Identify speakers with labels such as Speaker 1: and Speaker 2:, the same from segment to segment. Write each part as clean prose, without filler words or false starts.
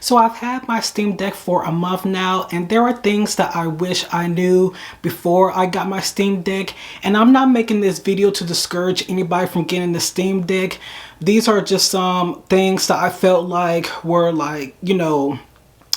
Speaker 1: So I've had my Steam Deck for a month now, and there are things that I wish I knew before I got my Steam Deck. And I'm not making this video to discourage anybody from getting the Steam Deck. These are just some things that I felt like were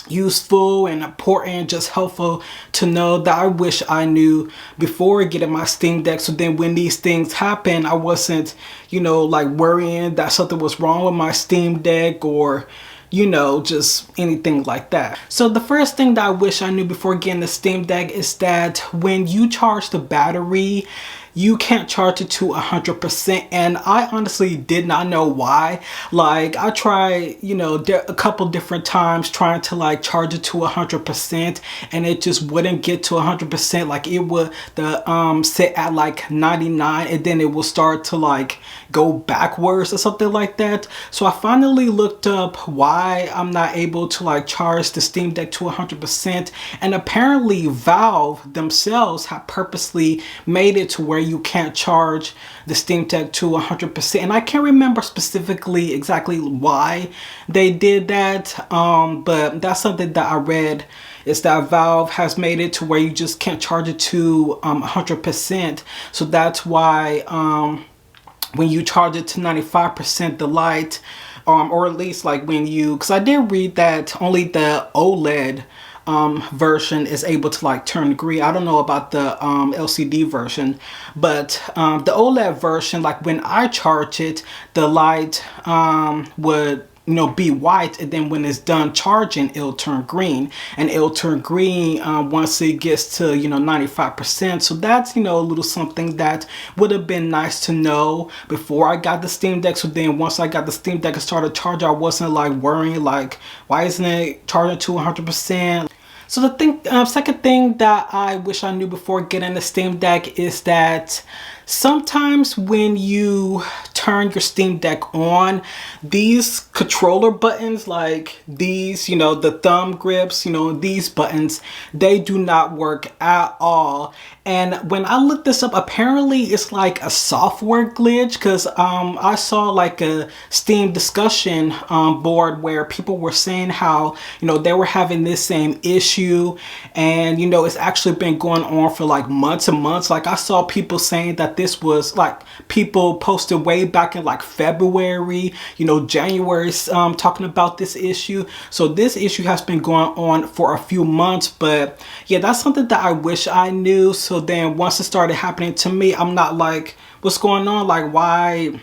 Speaker 1: useful and important, just helpful to know that I wish I knew before getting my Steam Deck. So then when these things happen, I wasn't, worrying that something was wrong with my Steam Deck or just anything like that. So the first thing that I wish I knew before getting the Steam Deck is that when you charge the battery, you can't charge it to 100%, and I honestly did not know why. Like, I tried, a couple different times trying to charge it to 100%, and it just wouldn't get to 100%. Like, it would sit at 99, and then it will start to go backwards or something like that. So I finally looked up why I'm not able to charge the Steam Deck to 100%, and apparently Valve themselves have purposely made it to where you can't charge the Steam Deck to 100%, and I can't remember specifically exactly why they did that, but that's something that I read, is that Valve has made it to where you just can't charge it to 100%. So that's why when you charge it to 95%, the light, or at least because I did read that only the OLED version is able to turn green. I don't know about the LCD version, but the OLED version, when I charge it, the light would be white, and then when it's done charging, it'll turn green, and it'll turn green once it gets to 95%. So that's a little something that would have been nice to know before I got the Steam Deck. So then once I got the Steam Deck and started charging, I wasn't worrying why isn't it charging to 100%. So the second thing that I wish I knew before getting the Steam Deck is that sometimes when you turn your Steam Deck on, these controller buttons, these, the thumb grips, these buttons, they do not work at all. And when I looked this up, apparently it's a software glitch, because I saw a Steam discussion board where people were saying how, they were having this same issue, and it's actually been going on for months and months. I saw people saying that this was people posted way back in February, January, talking about this issue. So this issue has been going on for a few months, but yeah, that's something that I wish I knew. So then once it started happening to me, I'm not what's going on? Why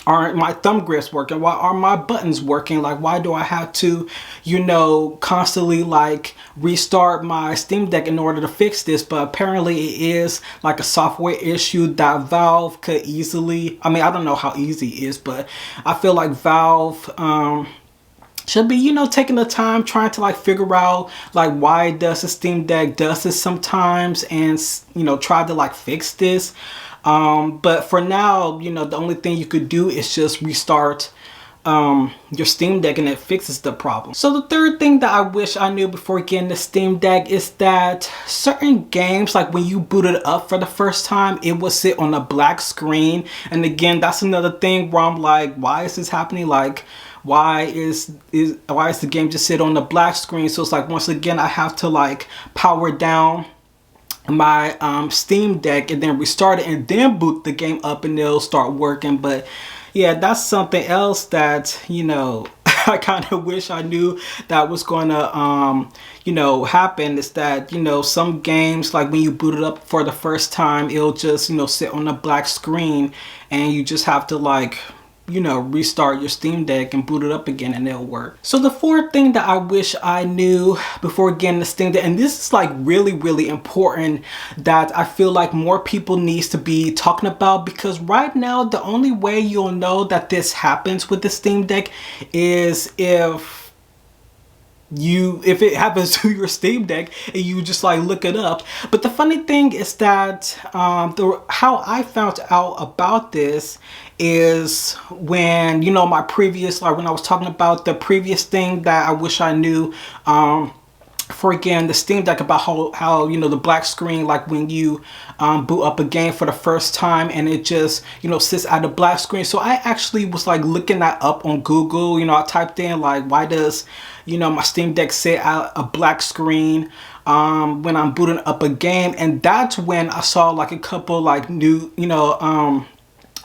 Speaker 1: aren't my thumb grips working? Why are my buttons working? Why do I have to, constantly restart my Steam Deck in order to fix this? But apparently it is a software issue that Valve could easily, I don't know how easy it is, but I feel like Valve should be, taking the time trying to figure out why does the Steam Deck does this sometimes, and try to fix this. But for now, the only thing you could do is just restart your Steam Deck, and it fixes the problem. So the third thing that I wish I knew before getting the Steam Deck is that certain games, when you boot it up for the first time, it will sit on a black screen. And again, that's another thing where I'm why is this happening? Why is the game just sit on the black screen? So it's once again, I have to power down my Steam Deck and then restart it and then boot the game up, and it'll start working. But yeah, that's something else that I kind of wish I knew that was gonna happen, is that some games, when you boot it up for the first time, it'll just sit on a black screen, and you just have to restart your Steam Deck and boot it up again, and it'll work. So the fourth thing that I wish I knew before getting the Steam Deck, and this is really important, that I feel more people needs to be talking about, because right now the only way you'll know that this happens with the Steam Deck is if it happens to your Steam Deck and you just look it up. But the funny thing is that how I found out about this is when my previous, when I was talking about the previous thing that I wish I knew for again the Steam Deck, about how you know the black screen, like when you boot up a game for the first time and it just, you know, sits at the black screen. So I actually was like looking that up on Google. You know, I typed in like, why does, you know, my Steam Deck sit at a black screen when I'm booting up a game? And that's when I saw like a couple like new, you know,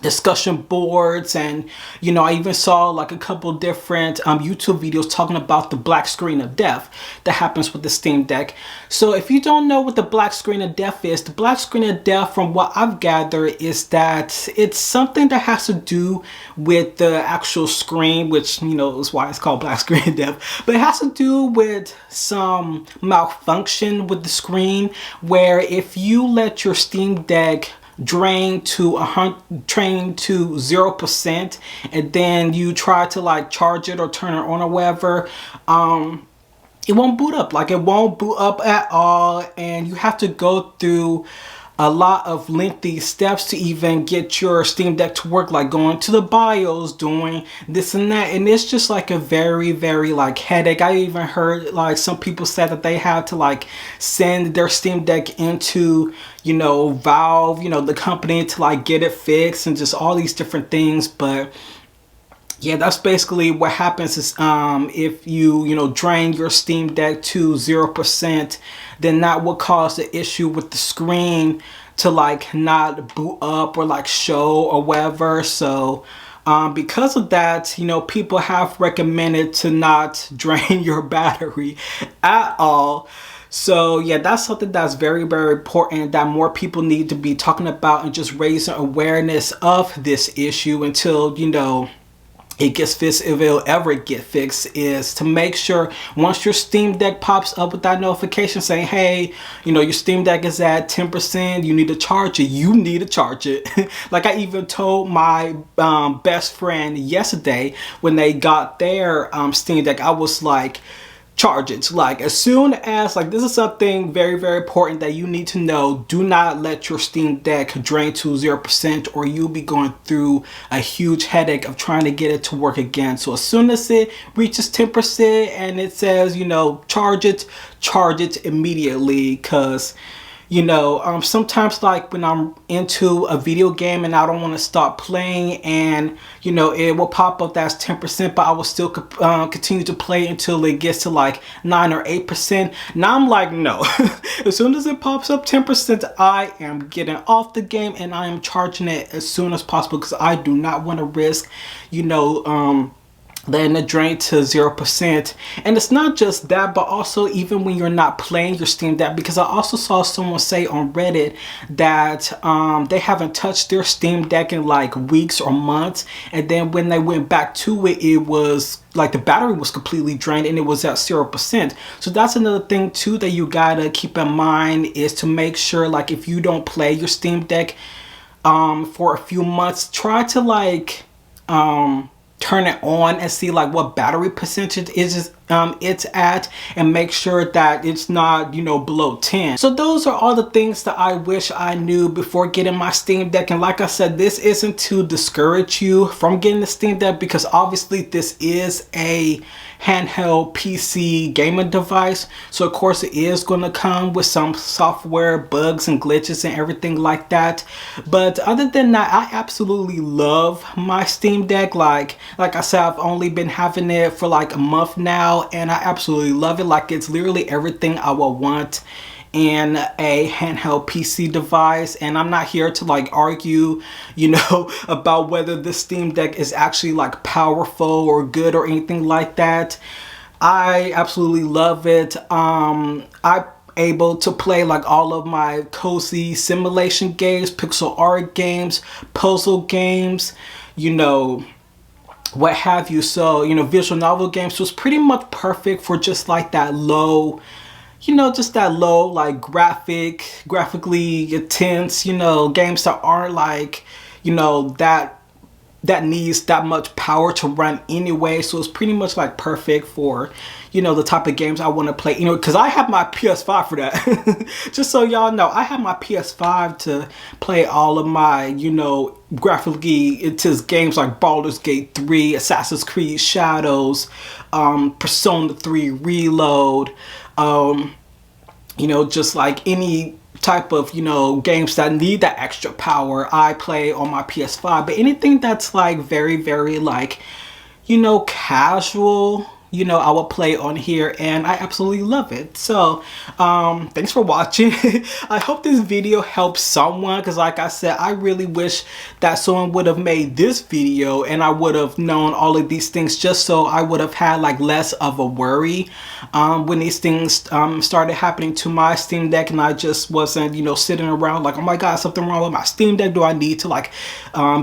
Speaker 1: discussion boards, and you know, I even saw like a couple different YouTube videos talking about the black screen of death that happens with the Steam Deck. So if you don't know what the black screen of death is, the black screen of death, from what I've gathered, is that it's something that has to do with the actual screen, which, you know, is why it's called black screen of death. But it has to do with some malfunction with the screen, where if you let your Steam Deck drain to 0%, and then you try to like charge it or turn it on or whatever, it won't boot up. Like, it won't boot up at all, and you have to go through a lot of lengthy steps to even get your Steam Deck to work, like going to the BIOS, doing this and that, and it's just like a very, very like headache. I even heard like some people said that they had to like send their Steam Deck into, you know, Valve, you know, the company, to like get it fixed, and just all these different things. But yeah, that's basically what happens is if you know, drain your Steam Deck to 0%, then that will cause the issue with the screen to like not boot up or like show or whatever. So because of that, you know, people have recommended to not drain your battery at all. So yeah, that's something that's very, very important, that more people need to be talking about and just raising awareness of this issue until, you know, it gets fixed, if it'll ever get fixed, is to make sure once your Steam Deck pops up with that notification saying, hey, you know, your Steam Deck is at 10%, you need to charge it, you need to charge it. Like, I even told my best friend yesterday when they got their Steam Deck, I was like, charge it. Like, as soon as, like, this is something very, very important that you need to know. Do not let your Steam Deck drain to 0%, or you'll be going through a huge headache of trying to get it to work again. So as soon as it reaches 10% and it says, you know, charge it immediately. Because, you know, sometimes like when I'm into a video game and I don't want to stop playing, and you know, it will pop up that's 10%, but I will still continue to play until it gets to like 9 or 8%. Now I'm like, no. As soon as it pops up 10%, I am getting off the game and I am charging it as soon as possible, because I do not want to risk, you know, letting it drain to 0%. And it's not just that, but also even when you're not playing your Steam Deck, because I also saw someone say on Reddit that they haven't touched their Steam Deck in like weeks or months, and then when they went back to it, it was like the battery was completely drained and it was at 0%. So that's another thing too that you gotta keep in mind, is to make sure, like, if you don't play your Steam Deck for a few months, try to like turn it on and see like what battery percentage is it's at, and make sure that it's not, you know, below 10. So those are all the things that I wish I knew before getting my Steam Deck. And like I said, this isn't to discourage you from getting the Steam Deck, because obviously this is a handheld PC gaming device, so of course it is going to come with some software bugs and glitches and everything like that. But other than that, I absolutely love my Steam Deck. Like I said, I've only been having it for like a month now, and I absolutely love it. Like, it's literally everything I would want in a handheld PC device. And I'm not here to like argue, you know, about whether the Steam Deck is actually like powerful or good or anything like that. I absolutely love it. I'm able to play like all of my cozy simulation games, pixel art games, puzzle games, you know, what have you. So, you know, visual novel games was pretty much perfect for just like that low, you know, just that low, like graphically intense, you know, games that aren't like, you know, that needs that much power to run anyway. So it's pretty much like perfect for, you know, the type of games I want to play, you know, because I have my PS5 for that. Just so y'all know, I have my PS5 to play all of my, you know, graphically intense games like Baldur's Gate 3, Assassin's Creed Shadows, Persona 3 Reload, You know, just like any type of, you know, games that need that extra power, I play on my PS5. But anything that's like very, very like, you know, casual, you know, I will play on here, and I absolutely love it. So thanks for watching. I hope this video helps someone, because like I said, I really wish that someone would have made this video and I would have known all of these things, just so I would have had like less of a worry when these things started happening to my Steam Deck, and I just wasn't, you know, sitting around like, oh my god, something wrong with my Steam Deck. Do I need to like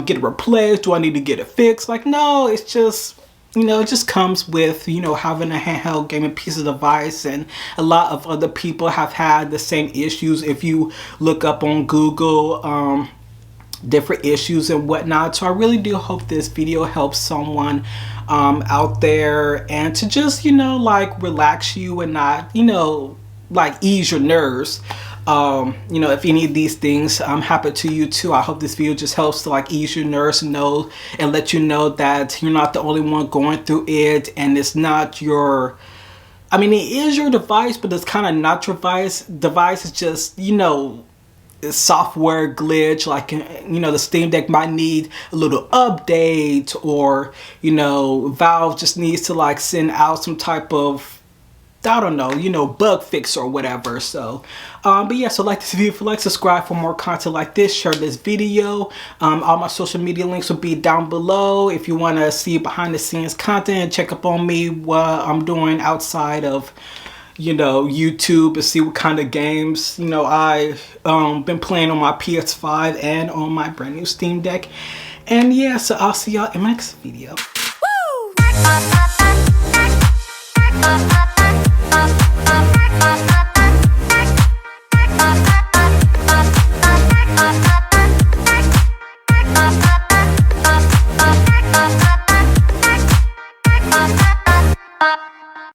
Speaker 1: get it replaced? Do I need to get it fixed? Like, no, it's just, you know, it just comes with, you know, having a handheld gaming piece of device, and a lot of other people have had the same issues. If you look up on Google, different issues and whatnot. So I really do hope this video helps someone out there, and to just, you know, like relax you and not, you know, like ease your nerves. You know, if any of these things happen to you too, I hope this video just helps to like ease your nerves and know, and let you know that you're not the only one going through it, and it's not your, I mean, it is your device, but it's kind of not your device. It's just, you know, software glitch. Like, you know, the Steam Deck might need a little update, or, you know, Valve just needs to like send out some type of, I don't know, you know, bug fix or whatever. So but yeah, so like this video if you like, subscribe for more content like this, share this video. All my social media links will be down below if you want to see behind the scenes content, check up on me, what I'm doing outside of, you know, YouTube, and see what kind of games, you know, I've been playing on my PS5 and on my brand new Steam Deck. And yeah, so I'll see y'all in my next video. Woo!